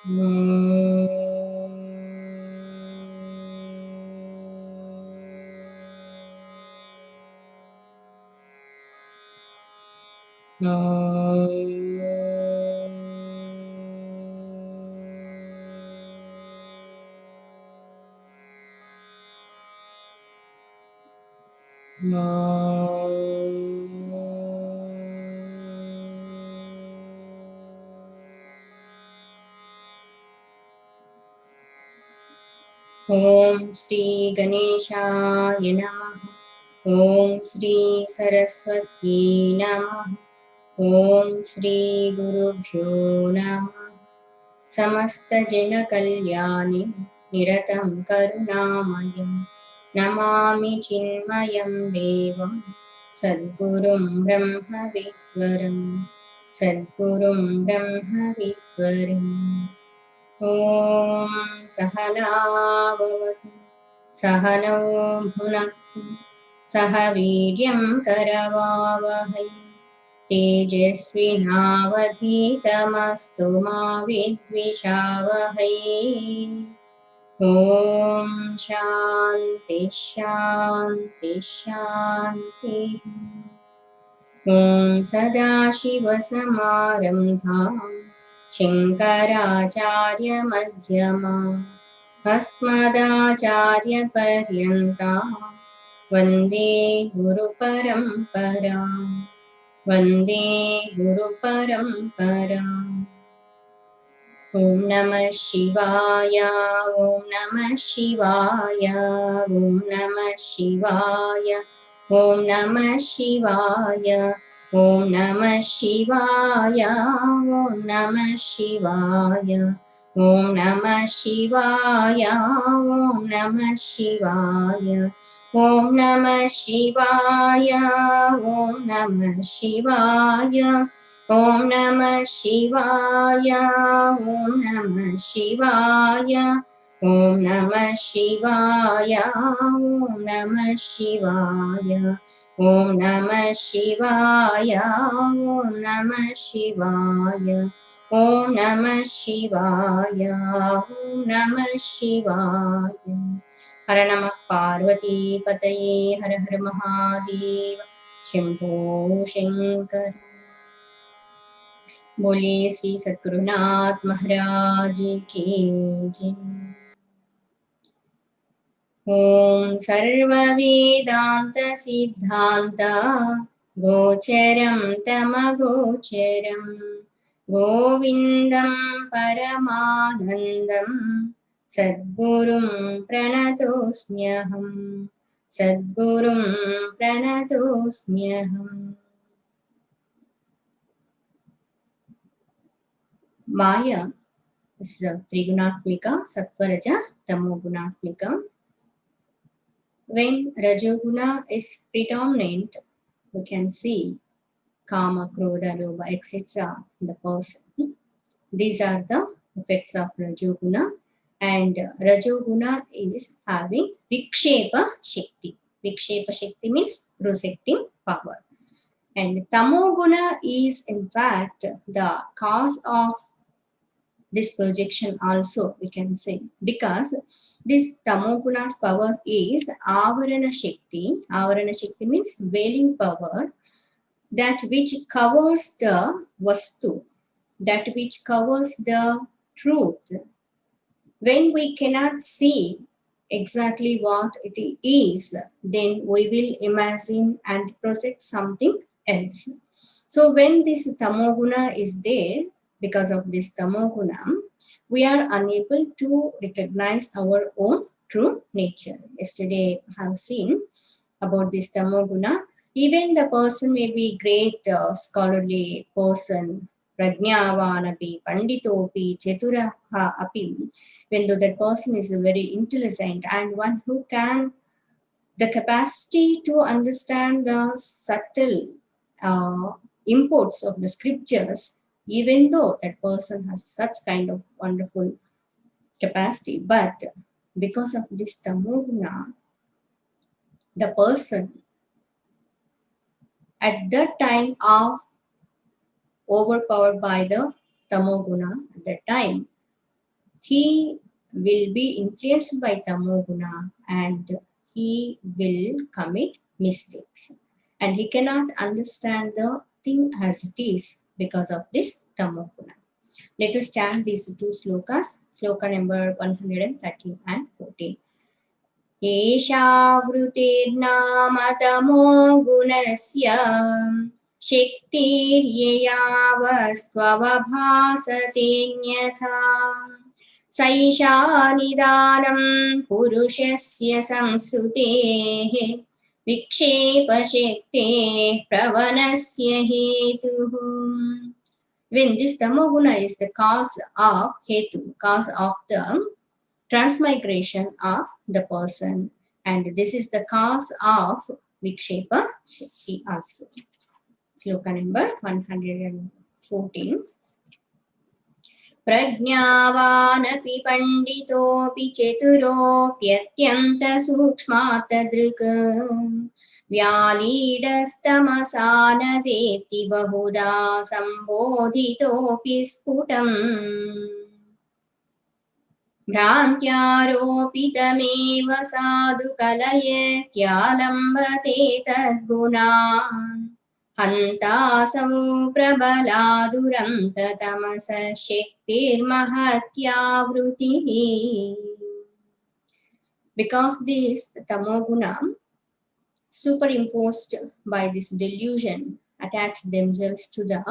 ओम श्री गणेशाय नमः। ओम श्री सरस्वती नमः। ओम श्री गुरुभ्यो नमः। समस्त जन कल्याणि निरतं करुणामयं नमामि चिन्मयं देवं सद्गुरुं ब्रह्म विद्वरं सद्गुरुं ब्रह्म विद्वरम्। ॐ सहना भवतु सहनौ भुनक्तु सह वीर्यं करवावहै तेजस्विनावधीतमस्तु मा विद्विषावहै। ॐ शान्ति शान्ति शान्तिः। ॐ सदाशिवसमारम्भां शङ्कराचार्यमध्यमाम् अस्मदाचार्यपर्यन्तां वन्दे गुरुपरम्पराम् वन्दे गुरुपरम्पराम्। ॐ नमः शिवाय ॐ नमः शिवाय ॐ नमः शिवाय ॐ नमः शिवाय ॐ नमः शिवाय ॐ नमः शिवाय ॐ नमः शिवाय ॐ नमः शिवाय ॐ नमः शिवाय ॐ नमः शिवाय ॐ नमः शिवाय ॐ नमः शिवाय ॐ नमः शिवाय ॐ नमः शिवाय ॐ नमः शिवाय ॐ नमः शिवाय ॐ नमः शिवाय ॐ नमः शिवाय। हर नमः पार्वती पतये हर हर महादेव शंभो शंकर। बोलिए श्री सद्गुरुनाथ महाराज की जय। ओम सर्व वेदांत सिद्धांत गोचरं तमगोचरं गोविंदं परमानंदं सद्गुरुं प्रणतोऽस्म्यहं सद्गुरुं प्रणतोऽस्म्यहम्। Maya is Trigunaatmika, Sattva-raja, Tamo-gunatmika. When Rajoguna is predominant, we can see Kama, Krodha, Lobha, etc. in the person. These are the effects of Rajoguna, and Rajoguna is having Vikshepa Shakti. Vikshepa Shakti means projecting power. And Tamoguna is in fact the cause of this projection also, we can say, because this Tamoguna's power is Avarana Shakti. Avarana Shakti means veiling power, that which covers the Vastu, that which covers the truth. When we cannot see exactly what it is, then we will imagine and project something else. So when this Tamoguna is there, because of this Tamoguna, we are unable to recognize our own true nature. Yesterday I have seen about this Tamoguna. Even the person may be great scholarly person, prajnavanapi, panditopi, cheturaha api, when though that person is very intelligent and one who can the capacity to understand the subtle imports of the scriptures, even though that person has such kind of wonderful capacity, but because of this Tamoguna, the person at that time of overpowered by the Tamoguna, at that time he will be influenced by tamoguna and he will commit mistakes. And he cannot understand the thing as it is because of this tamoguna. Let us chant these two slokas. Sloka number 113 and 14. येषावृतेर्नाम तमो गुणस्य शक्तिर्ययावस्त्वभासतेऽन्यथा सैषा निदानं पुरुषस्य संसृतेः विक्षेपशक्तेः प्रवनस्य हेतुः. When this tamoguna is the cause of hetu, cause of the transmigration of the person, and this is the cause of vikshepa shakti also. Sloka number 114. प्रज्ञावानपि पण्डितोऽपि चतुरोऽप्यत्यन्त सूक्ष्मार्थदृक् व्यालीडस्तमसा न वेत्ति बहुधा सम्बोधितोऽपि स्फुटम् भ्रान्त्यारोपितमेव साधु कलयत्यालम्बते तद्गुणान् हन्तासौ प्रबलादुरन्ततमस शक्तिर्महत्यावृतिः. Because this tamoguna superimposed by this delusion attach themselves to the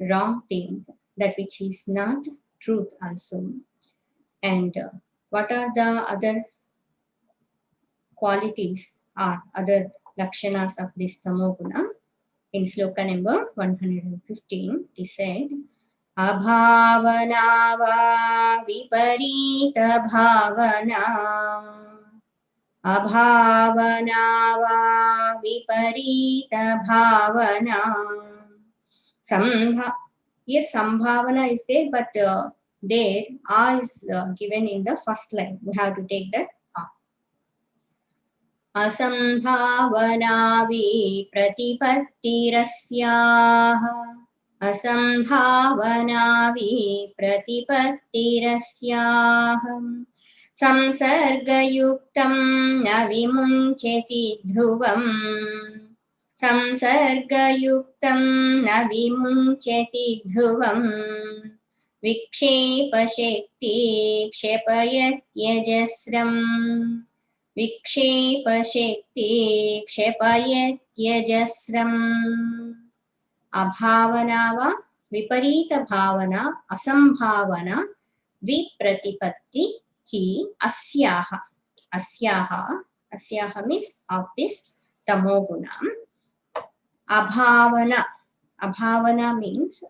wrong thing, that which is not truth also. And what are the other qualities or other lakshanas of this tamoguna? In sloka number 115, it said, Abhavana va viparita bhavana. Abhavana va viparita bhavana. Here sambhavana is there, but there a is given in the first line. We have to take that a. असंभावना विप्रतिपत्तिरस्याः असंभावना विप्रतिपत्तिरस्याः संसर्गयुक्तं न विमुञ्चति ध्रुवम् संसर्गयुक्तं न विमुञ्चति ध्रुवम् विक्षेपशक्ति क्षेपयत्यजस्रम् विक्षेपशक्ति क्षेपयत्यजस्रम् अभावना वा विपरीत भावना असंभावना विप्रतिपत्ति ही अस्याह अस्याह अस्याह means of this tamoguna. Abhavana abhavana means,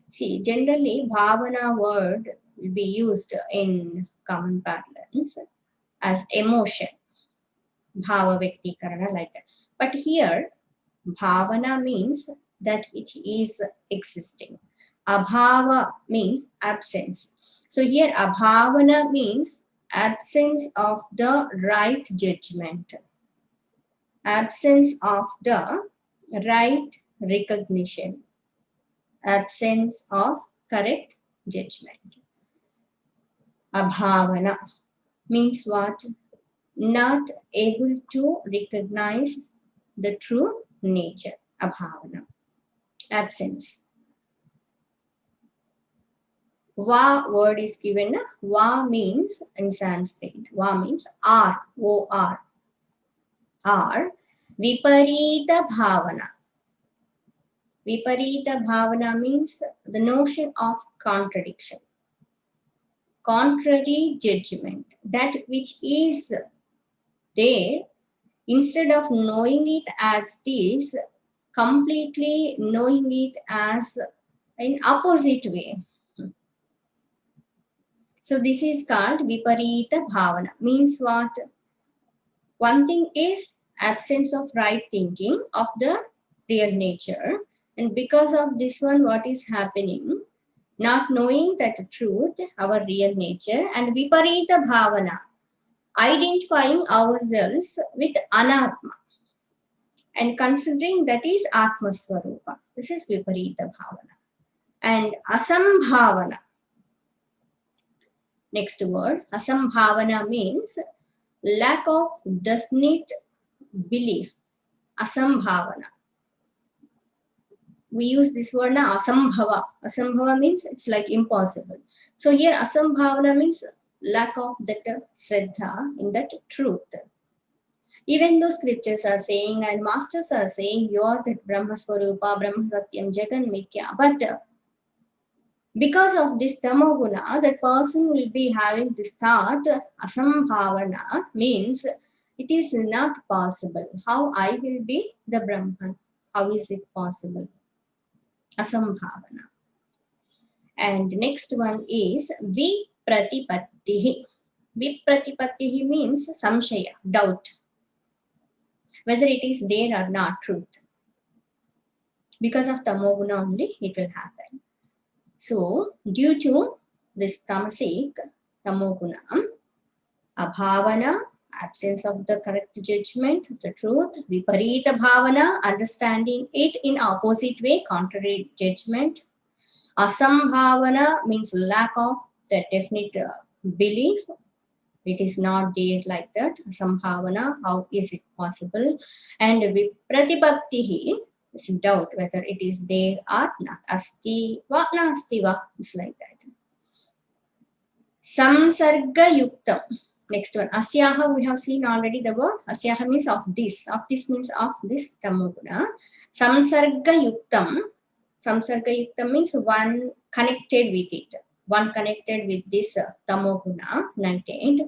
see, generally bhavana word will be used in common parlance as emotion, bhava vyaktikarana, like that. But here bhavana means that which is existing. Abhava means absence. So here abhavana means absence of the right judgment, absence of the right recognition, absence of correct judgment. Abhavana means what? Not able to recognize the true nature. Abhavana, absence. Va word is given. Va means in Sanskrit. Va means R, O-R. R. Viparita bhavana. Viparita bhavana means the notion of contradiction, contrary judgment, that which is there, instead of knowing it as it is, completely knowing it as in opposite way. So this is called viparita bhavana. Means what? One thing is absence of right thinking of the real nature, and because of this one, what is happening? Not knowing that truth, our real nature, and viparita bhavana, identifying ourselves with anatma and considering that is atma swarupa. This is viparita bhavana. And asambhavana, Next word, asambhavana means lack of definite belief. Asambhavana. We use this word na asambhava. Asambhava means it's like impossible. So here asambhavana means lack of that shraddha in that truth. Even though scriptures are saying and masters are saying you are that Brahma Swarupa, Brahma Satyam, Jagan Mithya, but because of this tamoguna, that person will be having this thought, asambhavana means it is not possible. How I will be the Brahman? How is it possible? Asambhavana. And next one is vipratipattihi. Vipratipattihi means samshaya, doubt. Whether it is there or not, truth. Because of tamoguna only, it will happen. So, due to this tamasic, tamoguna, abhavana, absence of the correct judgment, the truth, viparita bhavana, understanding it in opposite way, contrary judgment, asambhavana means lack of the definite belief. It is not there like that. Asambhavana, how is it possible? And vipratipattihi, is doubt whether it is there or not. Asti va nasti va. It's like that. Samsarga yuktam. Next one. Asyaha, we have seen already the word. Asyaha means of this. Of this means of this tamoguna. Samsarga yuktam. Samsarga yuktam means one connected with it. One connected with this tamoguna, 98.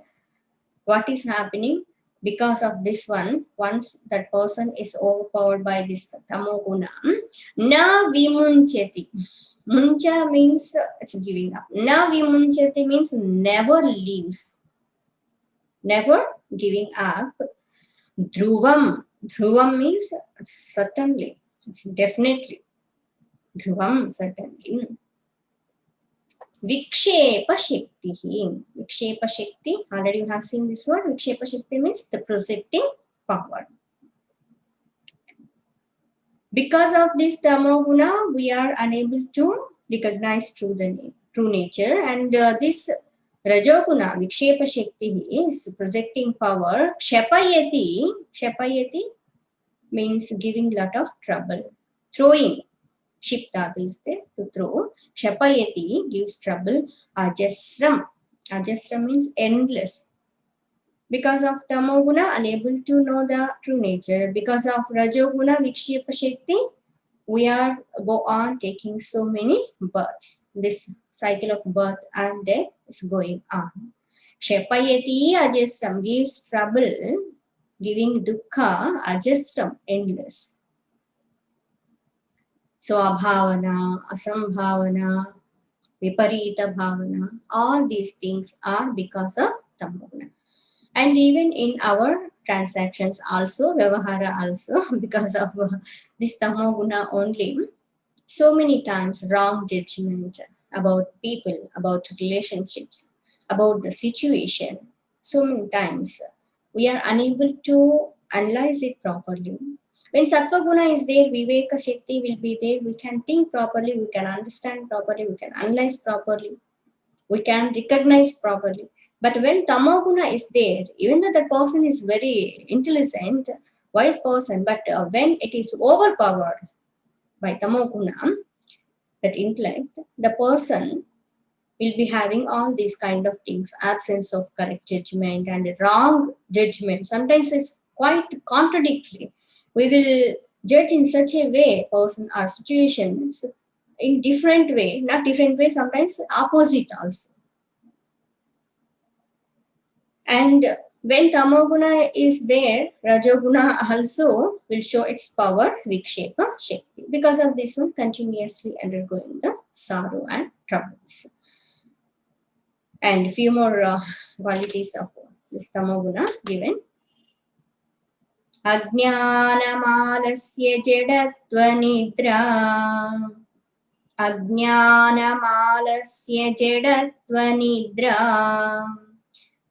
What is happening? Because of this one, once that person is overpowered by this tamoguna, na vimunchati. Muncha means it's giving up. Na vimunchati means never leaves. Never giving up. Dhruvam. Dhruvam means certainly. It's definitely. Dhruvam, certainly. Vikshepa Shakti. Vikshepa Shakti. Already you have seen this word. Vikshepa Shakti means the projecting power. Because of this tamoguna, we are unable to recognize true nature. And this rajoguna, Vikshepa Shakti, is projecting power. Kshapayati. Kshapayati means giving lot of trouble. Throwing. Ship dhatu is there, to throw. Kshapayati gives trouble. Ajasram. Ajasram means endless. Because of tamoguna, unable to know the true nature. Because of rajoguna, vikshepa shakti, we are go on taking so many births. This cycle of birth and death is going on. Kshapayati ajasram gives trouble, giving dukkha, ajasram, endless. So, abhavana, asambhavana, viparita bhavana, all these things are because of tamoguna. And even in our transactions also, vyavahara also, because of this tamoguna only, so many times wrong judgment about people, about relationships, about the situation. So many times we are unable to analyze it properly. When Sattva Guna is there, Viveka Shakti will be there. We can think properly, we can understand properly, we can analyze properly, we can recognize properly. But when Tamoguna is there, even though that person is very intelligent, wise person, but when it is overpowered by Tamoguna, that intellect, the person will be having all these kind of things, absence of correct judgment and wrong judgment. Sometimes it's quite contradictory. We will judge in such a way, person or situations in different way, not different way, sometimes opposite also. And when Tamoguna is there, Rajoguna also will show its power, Vikshepa Shakti. Because of this one, continuously undergoing the sorrow and troubles. And few more qualities of this Tamoguna given. Ajnanamalesya jadatvanidra. Ajnanamalesya jadatvanidra.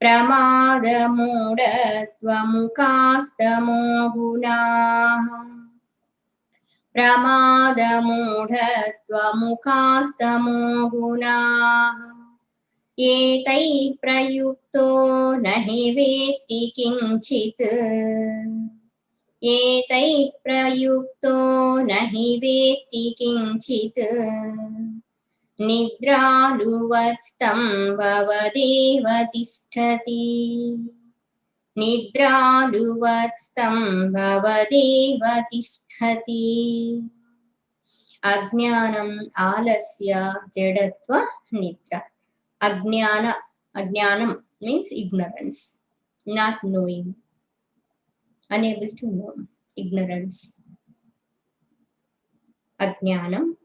Pramadamudhatvamukastamogunaah. Pramadamudhatvamukastamogunaah. एतैः प्रयुक्तो न हि वेत्ति किञ्चित् एतैः प्रयुक्तो न हि वेत्ति किञ्चित् निद्रालुवत्स्तं भवदेव तिष्ठति निद्रालुवत्स्तं भवदेव तिष्ठति अज्ञानम् आलस्य जडत्व निद्रा Ajnanam means ignorance, not knowing, unable to know, ignorance. Ajnanam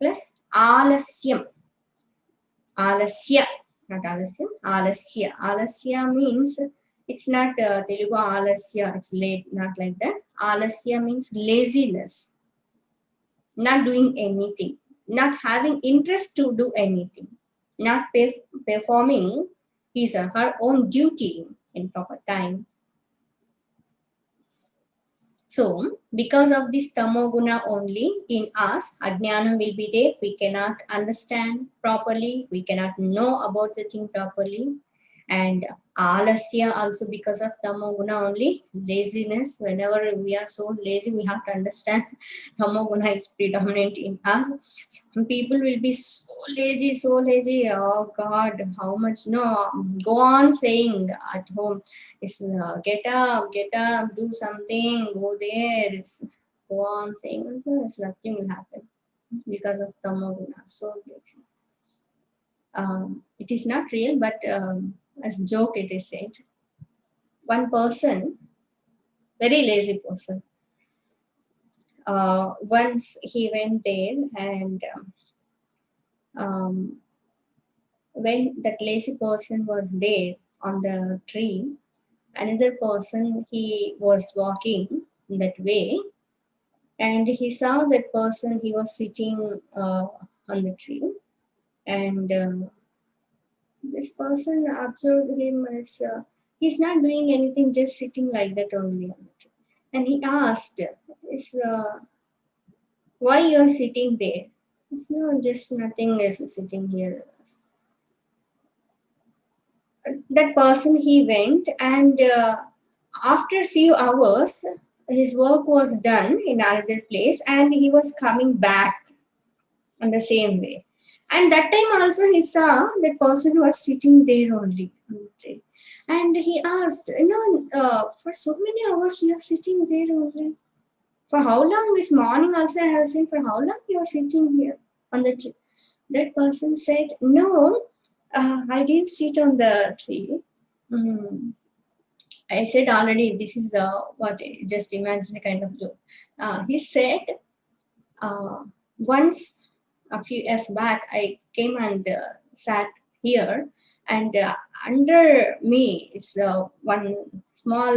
plus alasyam. Alasya, not alasyam, alasya. Alasya means it's not Telugu alasya, it's late, not like that. Alasya means laziness, not doing anything, not having interest to do anything, not performing his or her own duty in proper time. So, because of this tamoguna only in us, ajnanam will be there. We cannot understand properly. We cannot know about the thing properly. And alasya also because of tamoguna only, laziness. Whenever we are so lazy, we have to understand tamoguna is predominant in us. Some people will be so lazy, so lazy. Oh God, how much? No, go on saying at home. It's get up, do something, go there. It's, go on saying, nothing will happen because of tamoguna. So lazy. It is not real, but as joke it is said. One person, very lazy person, once he went there and when that lazy person was there on the tree, another person, he was walking that way and he saw that person, he was sitting on the tree and this person observed him as he's not doing anything, just sitting like that only on the tree. And he asked, is, why you're sitting there? It's, no, just nothing is sitting here. That person, he went and after a few hours, his work was done in another place and he was coming back on the same way. And that time also he saw that person was sitting there only on the tree. And he asked, for so many hours you are sitting there only. For how long? This morning also I have seen, for how long you are sitting here on the tree? That person said, no, I didn't sit on the tree. I said already, this is what, just imagine a kind of joke. He said, once a few years back, I came and sat here, and under me is one small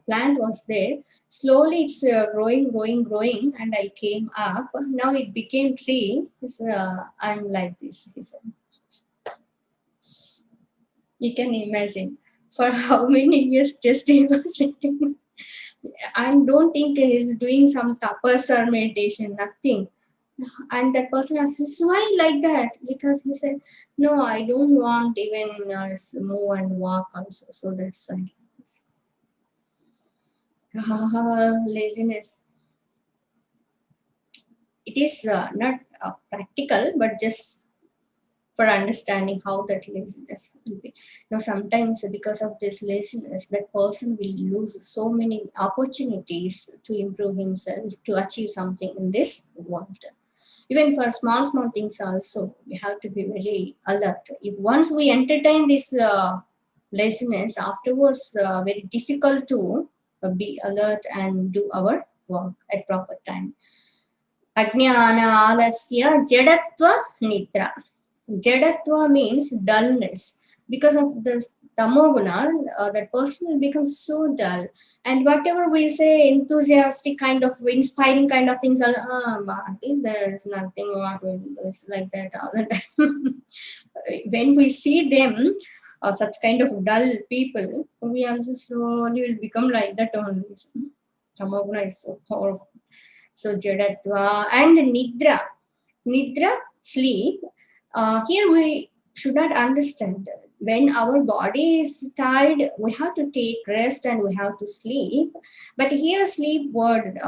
plant was there. Slowly it's growing, and I came up. Now it became tree. I'm like this, he said. You can imagine for how many years just he was sitting. I don't think he's doing some tapas or meditation, nothing. And that person asked, why like that? Because he said, no, I don't want even move and walk also. So that's why. Laziness. It is not practical, but just for understanding how that laziness will be. Now, sometimes because of this laziness, that person will lose so many opportunities to improve himself, to achieve something in this world. Even for small things also, we have to be very alert. If once we entertain this laziness, afterwards very difficult to be alert and do our work at proper time. Ajnana alasya jadatva nidra. Jadatva means dullness. Because of the tamoguna, that person will become so dull. And whatever we say, enthusiastic kind of, inspiring kind of things, there is nothing what we do. It's like that all the time. When we see them, such kind of dull people, we also slowly will become like that only. Tamoguna is so powerful. So jadatva and nidra. Nidra, sleep. Here we should not understand when our body is tired, we have to take rest and we have to sleep. But here, sleep word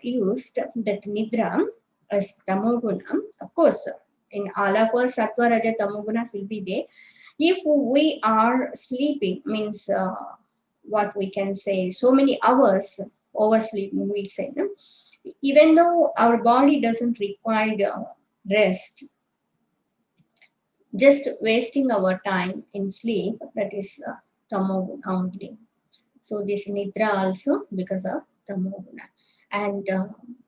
used, that nidra as tamoguna. Of course, in all of us, sattva, raja, tamogunas will be there. If we are sleeping, means what we can say, so many hours oversleep, we say, no? Even though our body doesn't require rest, just wasting our time in sleep, that is tamoguna only. So this nidra also because of tamoguna. And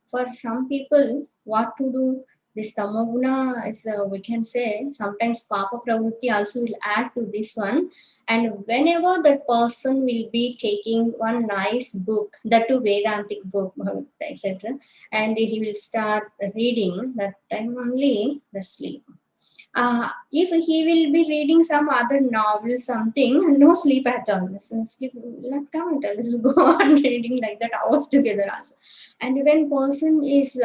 for some people, what to do, this tamoguna is, we can say, sometimes papa pravrutti also will add to this one. And whenever that person will be taking one nice book, that too Vedantic book, etc., and he will start reading, that time only the sleep. If he will be reading some other novel, something, no sleep at all. So sleep will not come at all. Just go on reading like that hours together also. And when person is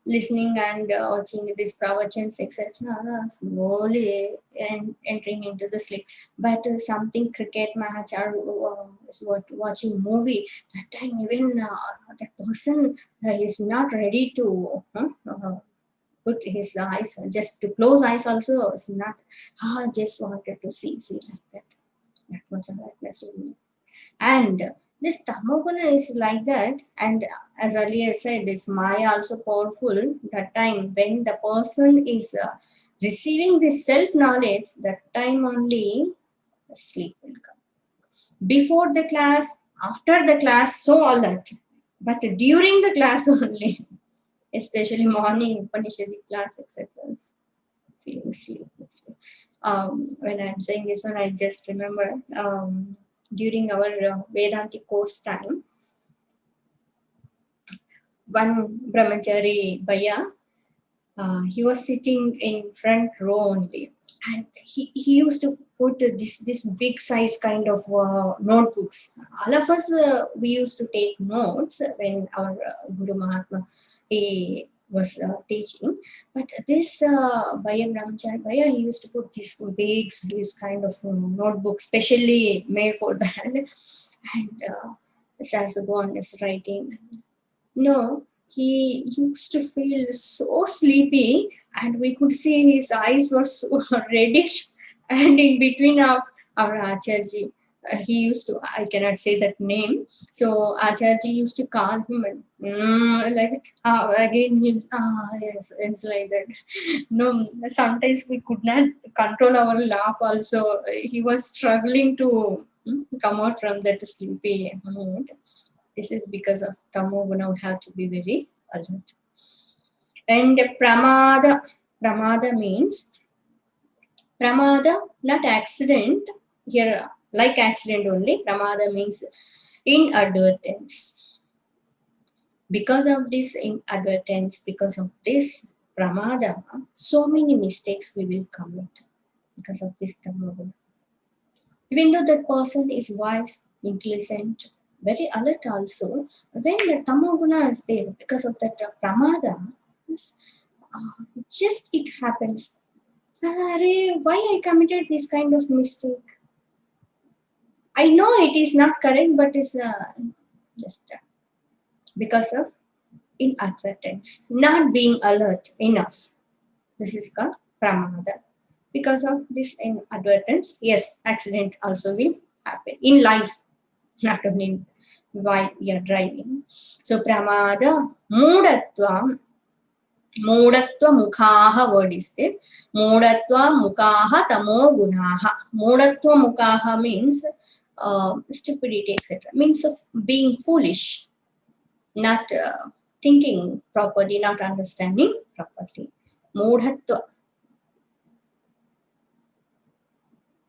listening and watching this pravachans, etc., slowly entering into the sleep. But something cricket match or watching movie, that time even that person is not ready to put his eyes, just to close eyes also is not, just wanted to see like that much alertness will be. And this tamoguna is like that. And as earlier said, this maya also powerful. That time when the person is receiving this self knowledge, that time only sleep will come. Before the class, after the class, so alert, but during the class only, especially morning Upanishadic class, etc., feeling sleepless. When I'm saying this one, I just remember during our Vedantic course time, one brahmachari Bhaiya, he was sitting in front row only, and he used to put this big size kind of notebooks. All of us, we used to take notes when our Guru Mahatma, he was teaching. But this Bhaiya Brahmachari Bhaiya, he used to put this kind of notebook specially made for that. And Sasagon is writing. No, he used to feel so sleepy, and we could see his eyes were so reddish. And in between our Acharji, he used to, I cannot say that name. So Acharji used to call him and like again, yes, it's like that. No, sometimes we could not control our laugh also. He was struggling to come out from that sleepy mood. This is because of tamoguna. We have to be very alert. And pramada means pramada, not accident. Here, like accident only. Pramada means inadvertence. Because of this inadvertence, because of this pramada, so many mistakes we will commit because of this tamoguna. Even though that person is wise, intelligent, very alert also, when the tamoguna is there, because of that pramada, just it happens. Why I committed this kind of mistake? I know it is not correct, but it's just because of inadvertence, not being alert enough. This is called pramada. Because of this inadvertence, yes, accident also will happen in life, not only while we are driving. So pramada, mudatva mukhaha word is there. Mudatva mukhaha tamo gunaha. Mudatva mukhaha means stupidity, etc. Means of being foolish, not thinking properly, not understanding properly. Mudatva.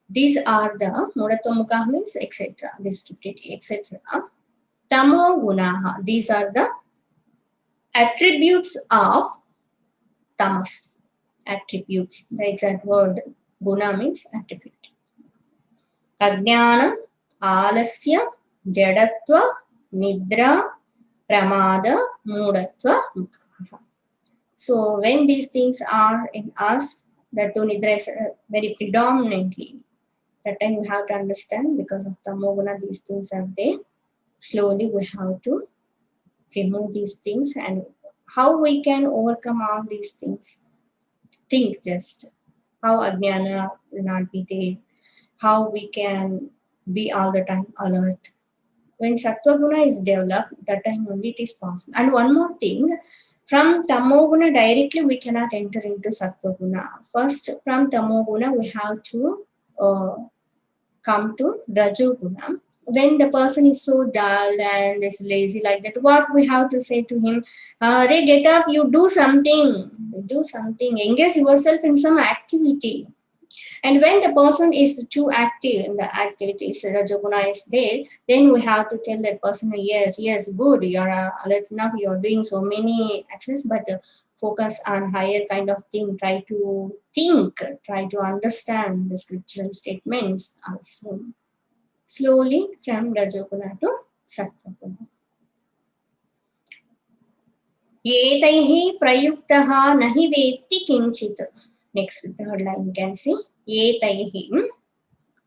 These are the mudatva mukhaha means etc. This stupidity, etc. Tamo gunaha. These are the attributes of tamas. Attributes. The exact word guna means attribute. Ajnana, alasya, jadatva, nidra, pramada, mudatva, mukhaha. So when these things are in us, That too Nidra is very predominantly. That time we have to understand because of Tamoguna these things are there. Slowly we have to remove these things, and how we can overcome all these things. Think just how Ajnana will not be there, how we can be all the time alert. When Sattva Guna is developed, that time only it is possible. And one more thing, from Tamoguna directly we cannot enter into Sattva Guna. First, from Tamoguna we have to come to Rajoguna. When the person is so dull and is lazy like that, what we have to say to him? Ray, get up, you do something. Do something. Engage yourself in some activity. And when the person is too active in the activities, Rajoguna is there, then we have to tell that person, yes, good, you're alert enough, you're doing so many actions, but focus on higher kind of thing. Try to think, try to understand the scriptural statements also. Slowly from Rajoguna to Sattva. Etaihi prayuktaha nahi vetti kinchit. Next, third line you can see. Etaihi.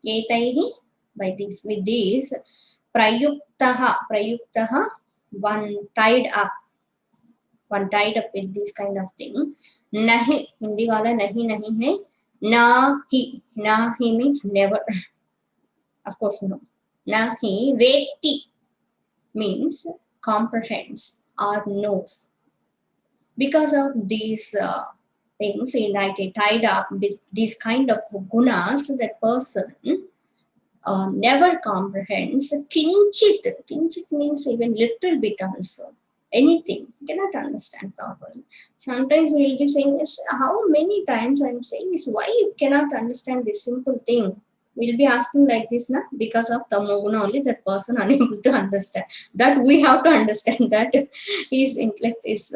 Etaihi, by this, with this, prayuktaha, one tied up with this kind of thing. Nahi, Hindi wala nahi hai. Nahi means never. Of course, no. Nahi, vetti means comprehends or knows. Because of these things united, tied up with these kind of gunas, that person never comprehends. Kinchit means even little bit also. Anything, cannot understand properly. Sometimes we will be saying, how many times I'm saying is, why you cannot understand this simple thing? We'll be asking like this, na? Because of Tamoguna only that person unable to understand. That we have to understand that his intellect is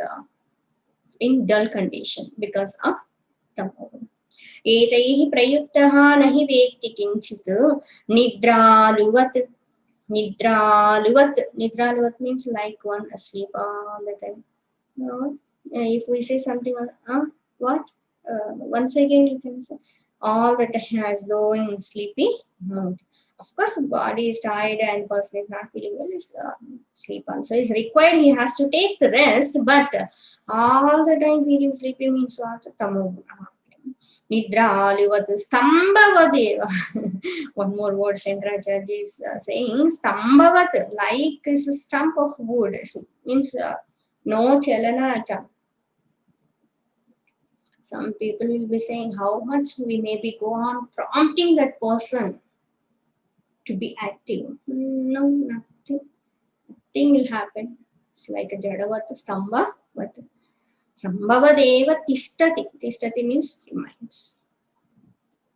in dull condition because of Tamoguna. Etaihi prayuktaha nahi vetti kinchit nidraluvat. Nidraluvat means like one asleep all the time. No? If we say something, what? Once again you can say, all the time as though in sleepy mood. Of course, the body is tired and person is not feeling well, is sleep also is required. He has to take the rest, but all the time feeling sleepy means what? Tamoguna. Nidra alivadu stambhavadeva. One more word Shankaracharyaji is saying, stambhavat, like is a stump of wood. Means no chalana at all. Some people will be saying how much we maybe go on prompting that person to be active. No, nothing. Nothing will happen. It's like a jadavat, stambhavat. Sambhavadeva tishtati. Tishtati means remains.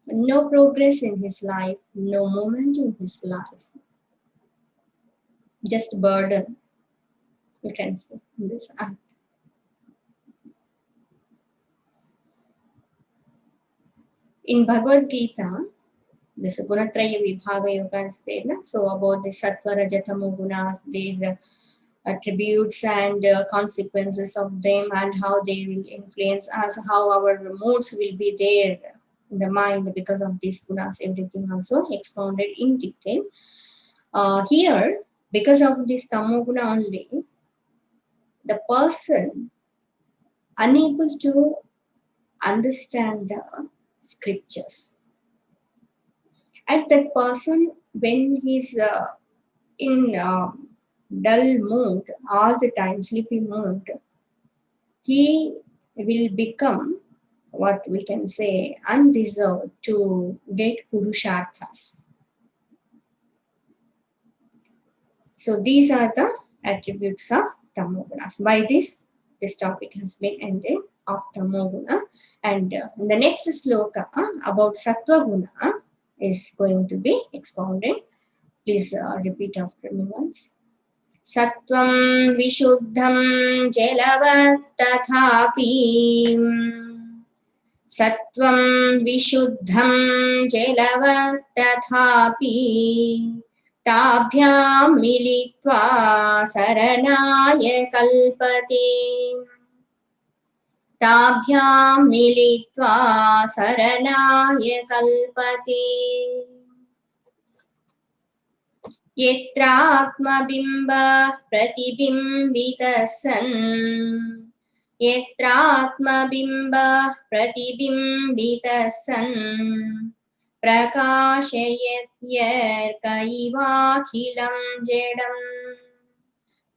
No progress in his life, no movement in his life. Just burden, you can say, in this earth. In Bhagavad Gita, this Gunatraya Vibhaga Yoga is there. So about the Sattva, Rajatamo Gunas, their attributes and consequences of them, and how they will influence us, how our moods will be there in the mind because of these gunas, everything also expounded in detail. Here, because of this tamoguna only, the person unable to understand the scriptures. At that person, when he's in dull mood, all the time, sleepy mood, he will become, what we can say, undeserved to get purusharthas. So these are the attributes of tamogunas. By this topic has been ended of tamoguna, and in the next sloka about sattva guna is going to be expounded. Please repeat after me once. Sattvam vishuddham jalavat tathapi. Sattvam vishuddham jalavat tathapi. ताभ्यां मिलित्वा शरणाय कल्पते ताभ्यां मिलित्वा शरणाय कल्पते यत्रात्मबिम्बः प्रतिबिम्बितः सन् यत्रात्मबिम्बः प्रतिबिम्बितः सन् प्रकाशयत्यर्कैवाखिलं जडम्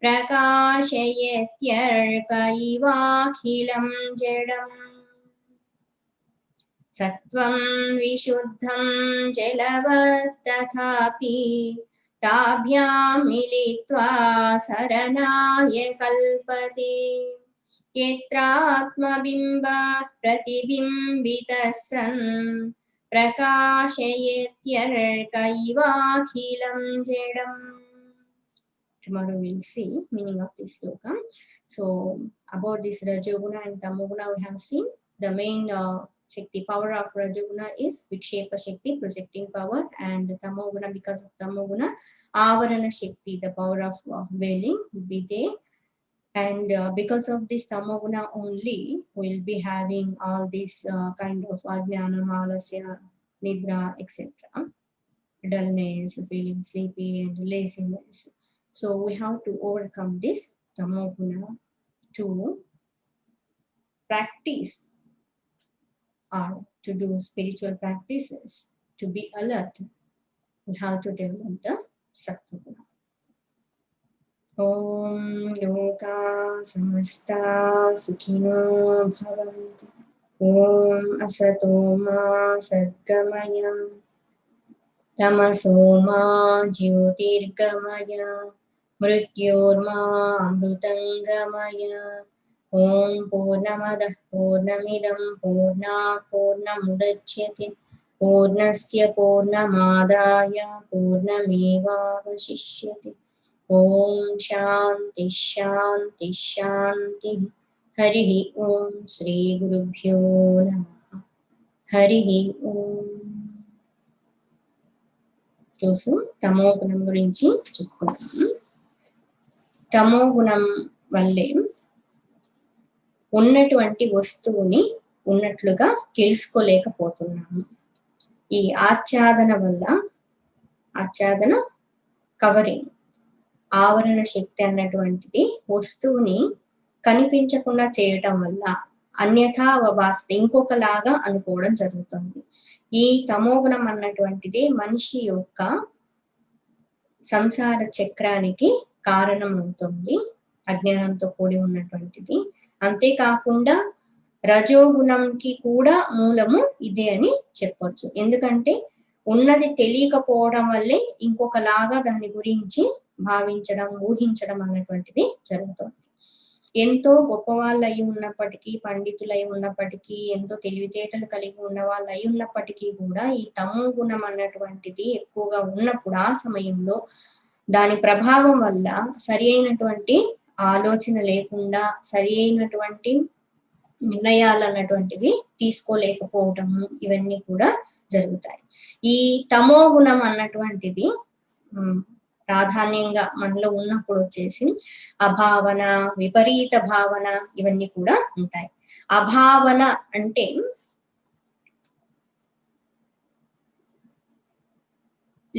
प्रकाशयत्यर्कैवाखिलं जडम् सत्वं विशुद्धं जलवत् तथापि ताभ्यां मिलित्वा शरणाय कल्पते यत्रात्मबिम्बः प्रतिबिम्बितः सन् प्रकाशयत्यर्कैवाखिलं जडम्. Tomorrow we'll see meaning of this sloka. So about this Rajoguna and Tamoguna we have seen. The main Shakti power of Rajoguna is Vikshepa Shakti, projecting power, and Tamoguna, because of Tamoguna, Avarana Shakti, the power of veiling will be there. And because of this Tamoguna only, we'll be having all these kind of Ajnana, Malasya, Nidra, etc. Dullness, feeling sleepy, and laziness. So we have to overcome this Tamoguna to practice or to do spiritual practices, to be alert. We have to develop the Sattva-guna. Om Loka Samasta Sukhino Bhavantu. Om Asato Ma Sadgamaya. Tamaso Ma Jyotirgamaya. Mrityorma Amrutangamaya. Om Purnamadah Purnamidam Purnat Purnamudachyate Purnasya Purnamadaya Purnamevavashishyate. Om Shanti Shanti Shanti. Harihi Om Shri Gurubhyo Namaha. Harihi Om. రోజు తమో గుణం గురించి చెప్పుకుంటాము. తమో గుణం వల్లే ఉన్నటువంటి వస్తువుని ఉన్నట్లుగా తెలుసుకోలేకపోతున్నాము. ఈ ఆచ్ఛాదన వల్ల, ఆచ్ఛాదన కవరింగ్, ఆవరణ శక్తి అన్నటువంటిది వస్తువుని కనిపించకుండా చేయటం వల్ల అన్యథా వాస్తే ఇంకొకలాగా అనుకోవడం జరుగుతుంది. ఈ తమోగుణం అన్నటువంటిది మనిషి యొక్క సంసార చక్రానికి కారణం అవుతుంది, అజ్ఞానంతో కూడి ఉన్నటువంటిది. అంతేకాకుండా రజోగుణంకి కూడా మూలము ఇదే అని చెప్పొచ్చు. ఎందుకంటే ఉన్నది తెలియకపోవడం వల్లే ఇంకొకలాగా దాని గురించి భావించడం, ఊహించడం అన్నటువంటిది జరుగుతుంది. ఎంతో గొప్ప వాళ్ళు అయి ఉన్నప్పటికీ, పండితులై ఉన్నప్పటికీ, ఎంతో తెలివితేటలు కలిగి ఉన్న వాళ్ళు అయి ఉన్నప్పటికీ కూడా ఈ తమో గుణం అన్నటువంటిది ఎక్కువగా ఉన్నప్పుడు ఆ సమయంలో దాని ప్రభావం వల్ల సరి అయినటువంటి ఆలోచన లేకుండా, సరి అయినటువంటి నిర్ణయాలు అన్నటువంటివి తీసుకోలేకపోవటము, ఇవన్నీ కూడా జరుగుతాయి. ఈ తమో గుణం అన్నటువంటిది ప్రాధాన్యంగా మనలో ఉన్నప్పుడు వచ్చేసి అభావన, విపరీత భావన, ఇవన్నీ కూడా ఉంటాయి. అభావన అంటే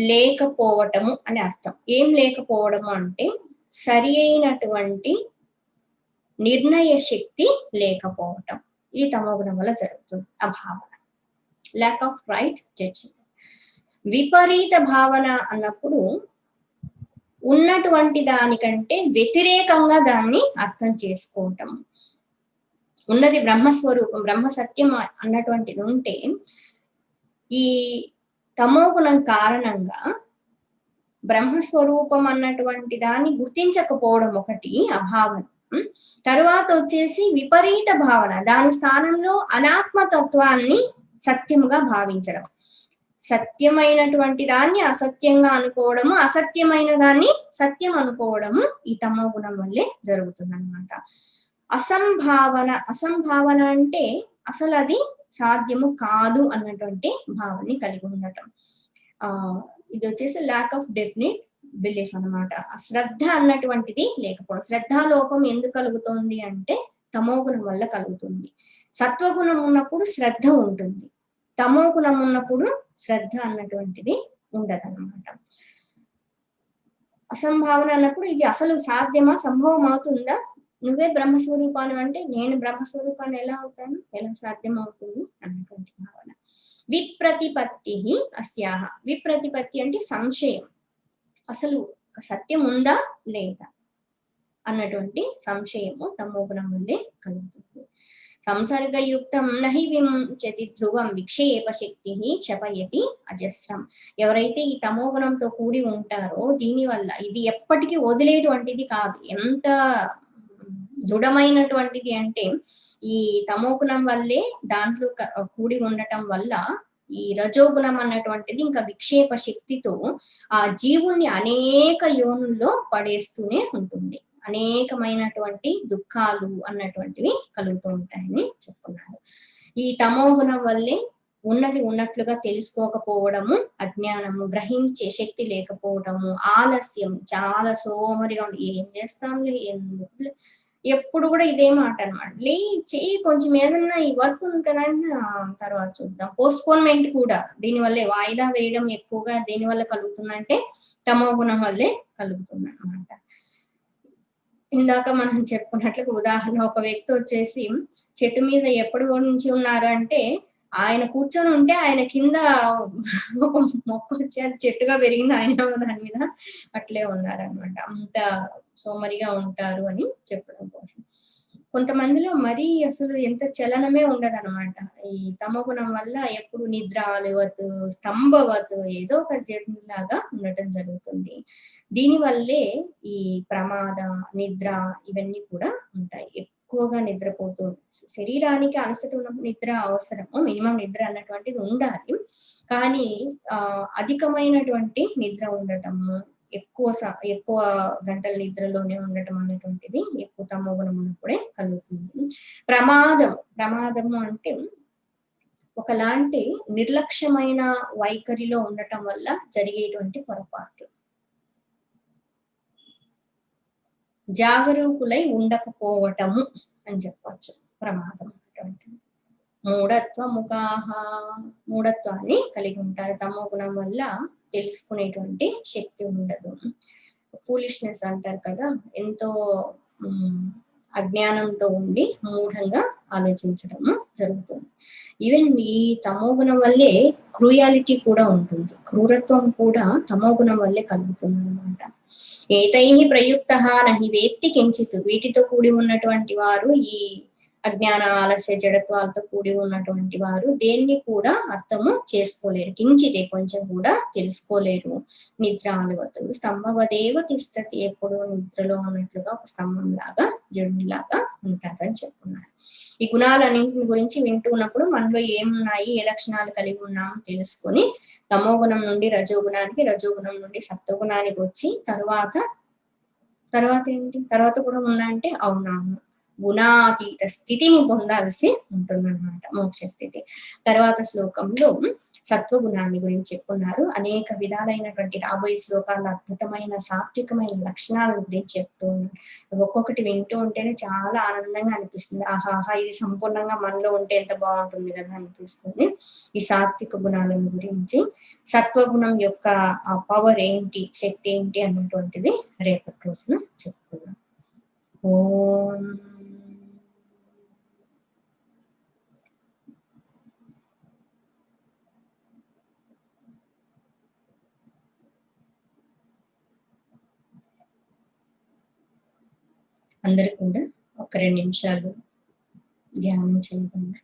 లేకపోవటము అని అర్థం. ఏం లేకపోవడము అంటే సరి అయినటువంటి నిర్ణయ శక్తి లేకపోవటం. ఈ తమోగుణం వల్ల జరుగుతుంది అభావన, ల్యాక్ ఆఫ్ రైట్ జడ్జ్మెంట్. విపరీత భావన అన్నప్పుడు ఉన్నటువంటి దానికంటే వ్యతిరేకంగా దాన్ని అర్థం చేసుకోవటం. ఉన్నది బ్రహ్మస్వరూపం, బ్రహ్మ సత్యం అన్నటువంటిది ఉంటే ఈ తమోగుణం కారణంగా బ్రహ్మస్వరూపం అన్నటువంటి దాన్ని గుర్తించకపోవడం ఒకటి అభావన. తరువాత వచ్చేసి విపరీత భావన, దాని స్థానంలో అనాత్మతత్వాన్ని సత్యముగా భావించడం. సత్యమైనటువంటి దాన్ని అసత్యంగా అనుకోవడము, అసత్యమైన దాన్ని సత్యం అనుకోవడము ఈ తమో గుణం వల్లే జరుగుతుంది అన్నమాట. అసంభావన, అసంభావన అంటే అసలు అది సాధ్యము కాదు అన్నటువంటి భావనని కలిగి ఉండటం. ఇది వచ్చేసి ల్యాక్ ఆఫ్ డెఫినిట్ బిలీఫ్ అన్నమాట. శ్రద్ధ అన్నటువంటిది లేకపోవడం. శ్రద్ధాలోపం ఎందుకు కలుగుతోంది అంటే తమో గుణం వల్ల కలుగుతుంది. సత్వగుణం ఉన్నప్పుడు శ్రద్ధ ఉంటుంది. తమో గుణం ఉన్నప్పుడు శ్రద్ధ అన్నటువంటిది ఉండదన్నమాట. అసంభావన అన్నప్పుడు ఇది అసలు సాధ్యమా, సంభవం అవుతుందా? నువ్వే బ్రహ్మస్వరూపాన్ని అంటే నేను బ్రహ్మస్వరూపాన్ని ఎలా అవుతాను, ఎలా సాధ్యం అవుతుంది అన్నటువంటి భావన. విప్రతిపత్తి అస్యాహ. విప్రతిపత్తి అంటే సంశయం, అసలు సత్యం ఉందా లేదా అన్నటువంటి సంశయము తమోగుణం వల్లే కలుగుతుంది. సంసర్గయుక్తం నహి విముంచతి ధ్రువం విక్షేప శక్తి క్షపయతి అజస్రం. ఎవరైతే ఈ తమోగుణంతో కూడి ఉంటారో దీనివల్ల ఇది ఎప్పటికీ వదిలేటువంటిది కాదు. ఎంత దృఢమైనటువంటిది అంటే ఈ తమోగుణం వల్లే దాంట్లో కూడి ఉండటం వల్ల ఈ రజోగుణం అన్నటువంటిది ఇంకా విక్షేప శక్తితో ఆ జీవుణ్ణి అనేక యోనుల్లో పడేస్తూనే ఉంటుంది. అనేకమైనటువంటి దుఃఖాలు అన్నటువంటివి కలుగుతూ ఉంటాయని చెప్తున్నారు. ఈ తమోగుణం వల్లే ఉన్నది ఉన్నట్లుగా తెలుసుకోకపోవడము, అజ్ఞానము, గ్రహించే శక్తి లేకపోవడము, ఆలస్యం, చాలా సోమరిగా ఉండి ఏం చేస్తాంలే, ఎందుకు, ఎప్పుడు కూడా ఇదే మాట అనమాట. చెయ్యి కొంచెం ఏదన్నా ఈ వర్క్ ఉంది కదా తర్వాత చూద్దాం. పోస్ట్పోన్మెంట్ కూడా దీనివల్లే, వాయిదా వేయడం ఎక్కువగా దేనివల్ల కలుగుతుందంటే తమో గుణం వల్లే కలుగుతుంది అనమాట. ఇందాక మనం చెప్పుకున్నట్లుగా ఉదాహరణ, ఒక వ్యక్తి వచ్చేసి చెట్టు మీద ఎప్పటి నుంచి ఉన్నారు అంటే ఆయన కూర్చొని ఉంటే ఆయన కింద ఒక మొక్క వచ్చి అది చెట్టుగా పెరిగింది, ఆయన దాని మీద అట్లే ఉన్నారనమాట. అంత సోమరిగా ఉంటారు అని చెప్పడం కోసం. కొంతమందిలో మరీ అసలు ఎంత చలనమే ఉండదనమాట. ఈ తమోగుణం వల్ల ఎప్పుడు నిద్ర లేవద్దు, స్తంభవద్దు, ఏదో ఒక జడ్లాగా ఉండటం జరుగుతుంది. దీనివల్లే ఈ ప్రమాద, నిద్ర ఇవన్నీ కూడా ఉంటాయి. ఎక్కువగా నిద్రపోతూ, శరీరానికి అలసట ఉన్నప్పుడు నిద్ర అవసరము, మినిమం నిద్ర అన్నటువంటిది ఉండాలి. కానీ అధికమైనటువంటి నిద్ర ఉండటము, ఎక్కువ గంటల నిద్రలోనే ఉండటం అనేటువంటిది ఎక్కువ తమోగుణం ఉన్నప్పుడే కలుగుతుంది. ప్రమాదము అంటే ఒకలాంటి నిర్లక్ష్యమైన వైఖరిలో ఉండటం వల్ల జరిగేటువంటి పొరపాటు. జాగరూకులై ఉండకపోవటము అని చెప్పచ్చు ప్రమాదం అటువంటిది. మూఢత్వాన్ని కలిగి ఉంటారు. తమో గుణం వల్ల తెలుసుకునేటువంటి శక్తి ఉండదు. ఫూలిష్నెస్ అంటారు కదా, ఎంతో అజ్ఞానంతో ఉండి మూఢంగా ఆలోచించడము జరుగుతుంది. ఈవెన్ ఈ తమోగుణం వల్లే క్రూయాలిటీ కూడా ఉంటుంది. క్రూరత్వం కూడా తమోగుణం వల్లే కలుగుతుంది అనమాట. ఏతై ప్రయుక్త నహి వేత్తి కించిత్. వీటితో కూడి ఉన్నటువంటి వారు, ఈ అజ్ఞాన, ఆలస్య, జడత్వాలతో కూడి ఉన్నటువంటి వారు దేన్ని కూడా అర్థము చేసుకోలేరు. కించితే, కొంచెం కూడా తెలుసుకోలేరు. నిద్రాలువతు స్తంభవదేవ తిష్టతి. ఎప్పుడు నిద్రలో ఉన్నట్లుగా ఒక స్తంభం లాగా, జడులాగా ఉంటారని చెప్తున్నారు. ఈ గుణాలన్నింటిని గురించి వింటూ ఉన్నప్పుడు మనలో ఏమున్నాయి, ఏ లక్షణాలు కలిగి ఉన్నామో తెలుసుకొని తమోగుణం నుండి రజోగుణానికి, రజోగుణం నుండి సత్వగుణానికి వచ్చి తర్వాత ఏంటి, తర్వాత కూడా ఉందా అంటే అవునవును, గుణాతీత స్థితిని పొందాల్సి ఉంటుందన్నమాట, మోక్ష స్థితి. తర్వాత శ్లోకంలో సత్వగుణాన్ని గురించి చెప్పుకున్నారు. అనేక విధాలైనటువంటి రాబోయే శ్లోకాల్లో అద్భుతమైన సాత్వికమైన లక్షణాల గురించి చెప్తూ ఉన్నారు. ఒక్కొక్కటి వింటూ ఉంటేనే చాలా ఆనందంగా అనిపిస్తుంది. ఆహాహా, ఇది సంపూర్ణంగా మనలో ఉంటే ఎంత బాగుంటుంది కదా అనిపిస్తుంది. ఈ సాత్విక గుణాలను గురించి, సత్వగుణం యొక్క ఆ పవర్ ఏంటి, శక్తి ఏంటి అన్నటువంటిది రేపటి రోజున చెప్పుకుందాం. ఓం అందరూ కూడా ఒక 2 నిమిషాలు ధ్యానం చేయగలరు.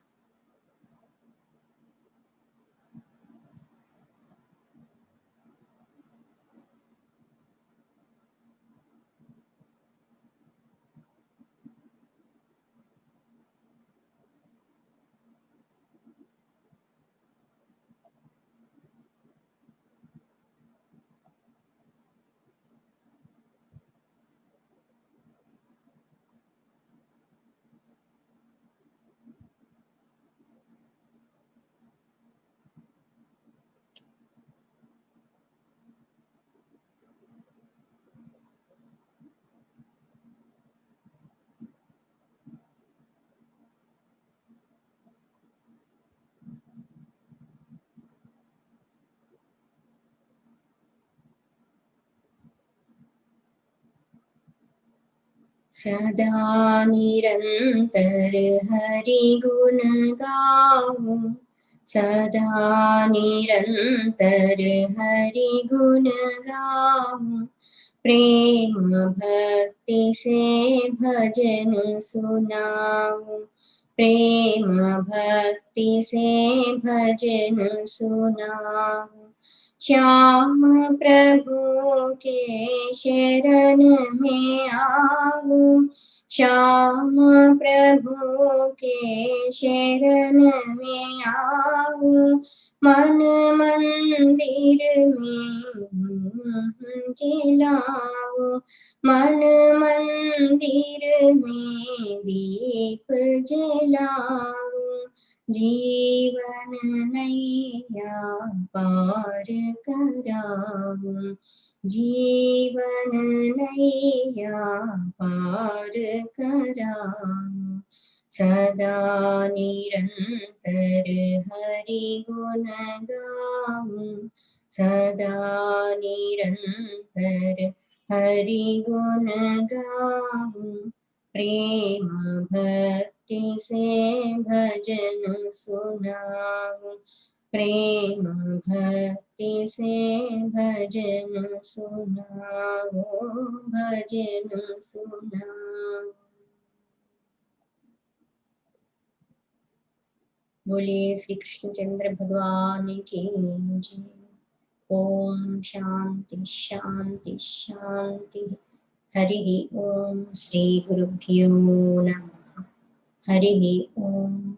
सदा निरंतर हरि गुण गाऊं, सदा निरंतर हरि गुण गाऊं, प्रेम भक्ति से भजन सुनाऊं, प्रेम भक्ति से भजन सुनाऊं। श्याम प्रभु के शरण में आऊं, श्याम प्रभु के शरण में आऊं, मन मंदिर में जलाऊं, मन मंदिर में दीप जलाऊं, जीवन नैया पार कराऊं, जीवन नैया पार कराऊं, सदा निरंतर हरि गुण गाऊं, सदा निरंतर हरि गुण गाऊं, प्रेम भक्ति से भजन सुनाऊं, प्रेम भक्ति से भजन सुनाऊं, भजन सुनाऊं। बोलिए श्री कृष्णचंद्र भगवान की जय। ओम शांति शांति शांति। हरि ओम। श्री गुरुभ्यो नमः। हरि ओम।